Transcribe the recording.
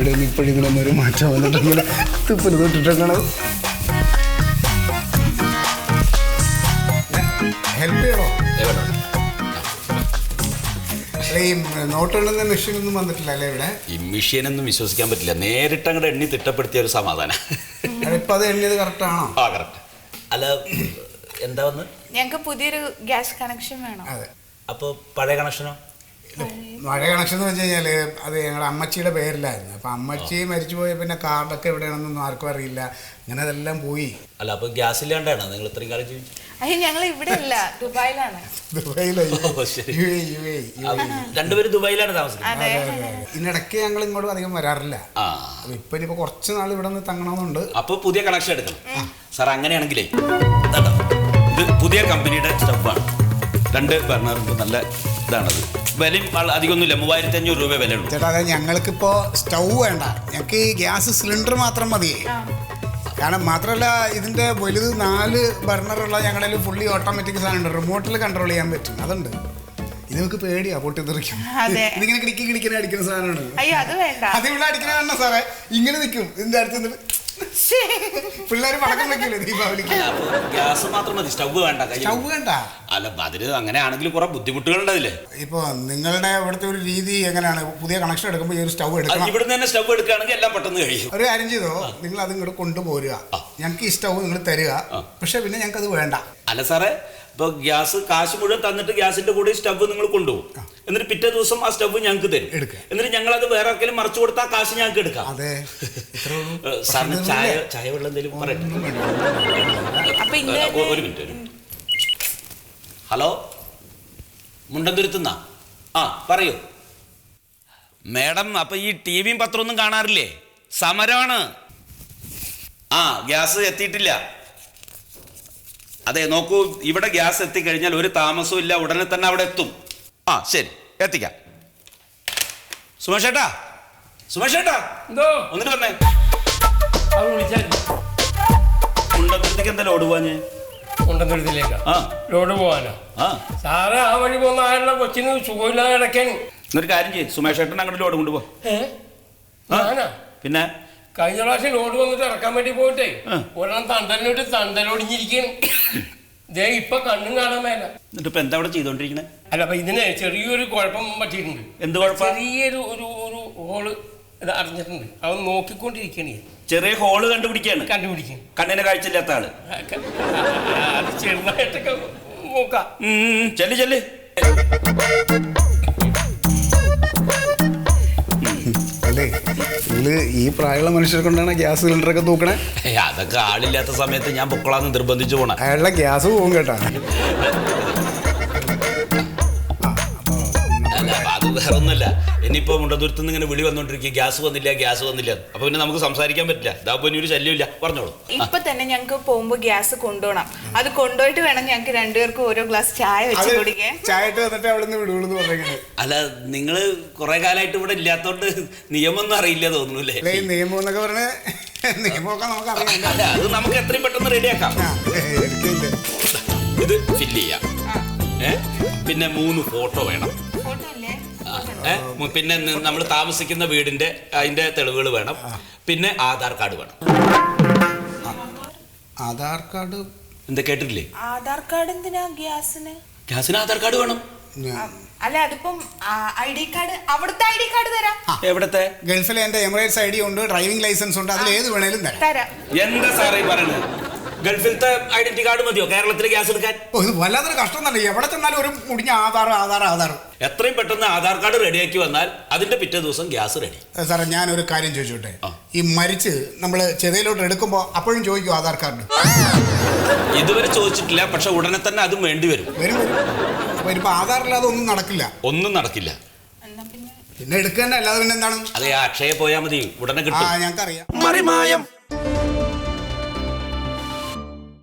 ഇടയിൽ ഇപ്പോഴിങ്ങനെ ഒരു മാറ്റം വന്നിട്ടിങ്ങനെ തുപ്പല് തൊട്ടിട്ടാണ്. ഹെൽപ്പ് ചെയ്യണോ? ഈ നോട്ടെണ്ണുന്ന മെഷീനൊന്നും വന്നിട്ടില്ല അല്ലേ ഇവിടെ? ഈ മെഷീനൊന്നും വിശ്വസിക്കാൻ പറ്റില്ല. നേരിട്ട് അങ്ങോട്ട് എണ്ണി തിട്ടപ്പെടുത്തിയ ഒരു സമാധാനം. ഇപ്പൊ അത് എണ്ണിയത് കറക്റ്റാണോ? ആ കറക്റ്റ്. അല്ല എന്താ വന്ന് ഞങ്ങൾക്ക് പുതിയൊരു ഗ്യാസ് കണക്ഷൻ വേണം. അതെ. അപ്പോൾ പഴയ കണക്ഷനോ? പഴയ കണക്ഷൻ എന്ന് വെച്ച് കഴിഞ്ഞാൽ അത് ഞങ്ങളുടെ അമ്മച്ചിയുടെ പേരിലായിരുന്നു. അപ്പം അമ്മച്ചി മരിച്ചു പോയ പിന്നെ കാർഡൊക്കെ എവിടെയാണെന്നൊന്നും ആർക്കും അറിയില്ല. അങ്ങനെ അതെല്ലാം പോയി. അല്ല അപ്പോൾ ഗ്യാസ് ഇല്ലാണ്ടാണ് നിങ്ങൾ ഇത്രയും കാലം ജീവിച്ചു? അയ്യോ ഞങ്ങൾ ഇവിടെ അല്ല, ദുബായിലാണ്. രണ്ടുപേരും ദുബായിലാണ് താമസിക്കുന്നത്. ഇതിനിടയ്ക്ക് ഞങ്ങൾ ഇങ്ങോട്ട് അധികം വരാറില്ല. ഇപ്പൊ ഇനിയിപ്പോ കുറച്ച് നാൾ ഇവിടെ നിന്ന് തങ്ങണമെന്നുണ്ട്. അപ്പൊ പുതിയ കണക്ഷൻ എടുക്കണം സാർ. അങ്ങനെയാണെങ്കിലേ ഇത് പുതിയ കമ്പനിയുടെ സ്റ്റഫാണ്. 2 ബർണറുണ്ട്. നല്ല ഇതാണത്. വിലയും അധികമൊന്നുമില്ല. 3500 രൂപ വില ഉള്ളൂ. ചേട്ടാ അതായത് ഞങ്ങൾക്കിപ്പോ സ്റ്റൗ വേണ്ട, ഞങ്ങൾക്ക് ഈ ഗ്യാസ് സിലിണ്ടർ മാത്രം മതിയേ. കാരണം മാത്രമല്ല ഇതിന്റെ വലുത് 4 ബർണറുള്ള ഞങ്ങളുടെ ഫുള്ളി ഓട്ടോമാറ്റിക് സാധനം റിമോട്ടിൽ കൺട്രോൾ ചെയ്യാൻ പറ്റും. അതുണ്ട്. ഇത് നമുക്ക് പേടിയാ പൊട്ടിത്തെറിക്കും. ഇതിങ്ങനെ കിടിക്കിനെ അടിക്കുന്ന സാധനമാണ്. അത് ഇവിടെ അടിക്കണ സാറേ ഇങ്ങനെ നിൽക്കും. ഇതിന്റെ അടുത്ത് പിള്ളേർ പടക്കം വെക്കില്ലേ ദീപാവലിക്ക്? ഗ്യാസ് മാത്രം മതി, സ്റ്റവ് വേണ്ട. സ്റ്റവ് വേണ്ട. അല്ല അതിന് അങ്ങനെയാണെങ്കിൽ കുറെ ബുദ്ധിമുട്ടുകളുണ്ട് അതില്. ഇപ്പൊ നിങ്ങളുടെ ഇവിടുത്തെ ഒരു രീതി എങ്ങനെയാണ്? പുതിയ കണക്ഷൻ എടുക്കുമ്പോൾ ഈ ഒരു സ്റ്റവ് എടുക്കണം. ഇവിടുന്ന് തന്നെ സ്റ്റവ് എടുക്കുകയാണെങ്കിൽ എല്ലാം പെട്ടെന്ന് കഴിയും. ഒരു കാര്യം ചെയ്തോ, നിങ്ങൾ അത് ഇങ്ങോട്ട് കൊണ്ടുപോരുക. ഞങ്ങൾക്ക് ഈ സ്റ്റവ് നിങ്ങൾ തരിക. പക്ഷെ പിന്നെ ഞങ്ങൾക്ക് അത് വേണ്ട. അല്ല സാറേ, ഇപ്പൊ ഗ്യാസ് കാശ് മുഴുവൻ തന്നിട്ട് ഗ്യാസിന്റെ കൂടെ സ്റ്റവ് നിങ്ങൾ കൊണ്ടുപോകും. എന്നിട്ട് പിറ്റേ ദിവസം ആ സ്റ്റവ് ഞങ്ങൾക്ക് തരും. എന്നിട്ട് ഞങ്ങൾ അത് വേറെ ആർക്കെങ്കിലും മറിച്ചു കൊടുത്താൽ കാശ് ഞങ്ങൾക്ക് എടുക്കാം. സാറിന് ചായ വെള്ളം എന്തെങ്കിലും പറയട്ടെ? ഒരു മിനിറ്റ്. ഹലോ, മുണ്ടന്തുരുത്തുന്ന? ആ പറയൂ മേഡം. അപ്പൊ ഈ ടിവിയും പത്രമൊന്നും കാണാറില്ലേ? സമരമാണ്. ആ ഗ്യാസ് എത്തിയിട്ടില്ല. അതെ നോക്കൂ, ഇവിടെ ഗ്യാസ് എത്തിക്കഴിഞ്ഞാൽ ഒരു താമസവും ഇല്ല, ഉടനെ തന്നെ അവിടെ എത്തും. ആ ശരി, എത്തിക്കാം. സുമേഷ് ഏട്ടാ, സുമേഷ് ഏട്ടാ, ഒന്നിട്ട് വന്നേ. മുണ്ടന്തുരുത്തേക്ക് എന്താ ലോഡ് പോവാ? ഞാൻ മുണ്ടന്തുരുത്തിലേക്കാ ലോഡ് പോവാനോ? സാറ് ആ വഴി പോകുന്ന ആരുടെ കൊച്ചിന് സുഖമില്ലാതെ കിടക്കാണ്. എന്നൊരു കാര്യം ചെയ്യും, സുമേഷ് ഏട്ടൻ അങ്ങോട്ട് ലോഡ് കൊണ്ടുപോ. ഞാനാ? പിന്നെ കഴിഞ്ഞ പ്രാവശ്യം ലോഡ് വന്നിട്ട് ഇറക്കാൻ വേണ്ടി പോയിട്ടേ ഒരെണ്ണം തണ്ടലിനോട്ട് തണ്ടലൊടിഞ്ഞിരിക്കണം. ദേ ഇപ്പൊ കണ്ണും കാണാൻ മേല. എന്നിട്ട് ഇപ്പൊ എന്താ അവിടെ ചെയ്തോണ്ടിരിക്കണേ? അല്ല അപ്പൊ ഇതിന് ചെറിയൊരു കുഴപ്പം പറ്റിയിട്ടുണ്ട്. എന്ത് കുഴപ്പം? ചെറിയൊരു ഒരു ഹോള് ഇത് അറിഞ്ഞിട്ടുണ്ട്. അവൻ നോക്കിക്കൊണ്ടിരിക്കണേ. ചെറിയ ഹോള് കണ്ടുപിടിക്കാണ്. കണ്ണിന് കാഴ്ചയില്ലാത്ത ആള്. അത് ചെറുതായിട്ടൊക്കെ നോക്കാം. ചെല്ല്. ഈ പ്രായമുള്ള മനുഷ്യരെ കൊണ്ടാണ് ഗ്യാസ് സിലിണ്ടറൊക്കെ തൂക്കണേ. അതൊക്കെ ആളില്ലാത്ത സമയത്ത് ഞാൻ പൊക്കളാന്ന് നിർബന്ധിച്ചു പോണ. അയാളുടെ ഗ്യാസ് പോകും കേട്ടാ. അത് വേറെ ഒന്നുമല്ല. ഇനിയിപ്പോ മുണ്ടന്തുരുത്ത് നിന്ന് ഇങ്ങനെ വിളി വന്നോണ്ടിരിക്കും, ഗ്യാസ് വന്നില്ല. അപ്പൊ പിന്നെ നമുക്ക് സംസാരിക്കാൻ പറ്റില്ല. ഇതാകുമ്പോ ഇനി ഒരു ശല്യമില്ല. പറഞ്ഞോളൂ. ഇപ്പൊ തന്നെ ഞങ്ങൾക്ക് പോകുമ്പോ ഗ്യാസ് കൊണ്ടുപോകണം. അത് കൊണ്ടുപോയിട്ട് വേണം ഞങ്ങൾക്ക് 2 പേർക്കും ഓരോ ഗ്ലാസ് ചായ വെച്ച് കുടിക്കാൻ. അല്ല നിങ്ങള് കുറെ കാലമായിട്ട് ഇവിടെ ഇല്ലാത്തോണ്ട് നിയമൊന്നും അറിയില്ല തോന്നുന്നു. നിയമം എന്നൊക്കെ പറഞ്ഞ നിയമമൊക്കെ നമുക്കറിയാം. അത് നമുക്ക് എത്രയും പെട്ടെന്ന് റെഡിയാക്കാം. ഇത് ഫില്ല് ചെയ്യാം. പിന്നെ 3 ഫോട്ടോ വേണം. പിന്നെ നമ്മൾ താമസിക്കുന്ന വീടിന്റെ അതിന്റെ തെളിവുകൾ വേണം. പിന്നെ ആധാർ കാർഡ് വേണം. ആധാർ കാർഡ് എന്താ കേട്ടിട്ടില്ലേ? ആധാർ കാർഡ് എന്തിനാ ഗ്യാസിന്? ഗ്യാസിന് ആധാർ കാർഡ് വേണം. അല്ല അതിപ്പം ID കാർഡ്, അവിടുത്തെ ID കാർഡ് തരാം. എവിടത്തെ? ഗൾഫിലെ എന്റെ എമിറേറ്റ്സ് ID ഉണ്ട്, ഡ്രൈവിംഗ് ലൈസൻസ് ഉണ്ട്, അതിൽ ഏത് വേണേലും തരാം. എന്താ സാറേ പറയുന്നത്? ഗൾഫിലത്തെ ഐഡന്റിറ്റി കാർഡ് മതിയോ കേരളത്തിലെ ഗ്യാസ് എടുക്കാൻ? ഇത് വല്ലാത്തൊരു കഷ്ടം തന്നെ. എവിടെ ചെന്നാലും ഒരു മുടിഞ്ഞ ആധാർ. എത്രയും പെട്ടെന്ന് ആധാർ കാർഡ് റെഡിയാക്കി വന്നാൽ അതിന്റെ പിറ്റേ ദിവസം ഗ്യാസ് റെഡി. സാറേ ഞാനൊരു കാര്യം ചോദിച്ചോട്ടെ, ഈ മരിച്ച് നമ്മൾ ചെതയിലോട്ട് എടുക്കുമ്പോൾ അപ്പോഴും ചോദിക്കും ആധാർ കാർഡ്? ഇതുവരെ ചോദിച്ചിട്ടില്ല, പക്ഷെ ഉടനെ തന്നെ അതും വേണ്ടി വരും. അപ്പൊ ഇനിയിപ്പോ ആധാറില്ലാതെ ഒന്നും നടക്കില്ല. പിന്നെ എടുക്കേണ്ട, അല്ലാതെ പിന്നെ എന്താണ്? അതെ, അക്ഷയ പോയാൽ മതി, ഉടനെ കിട്ടും. ഞങ്ങൾക്കറിയാം.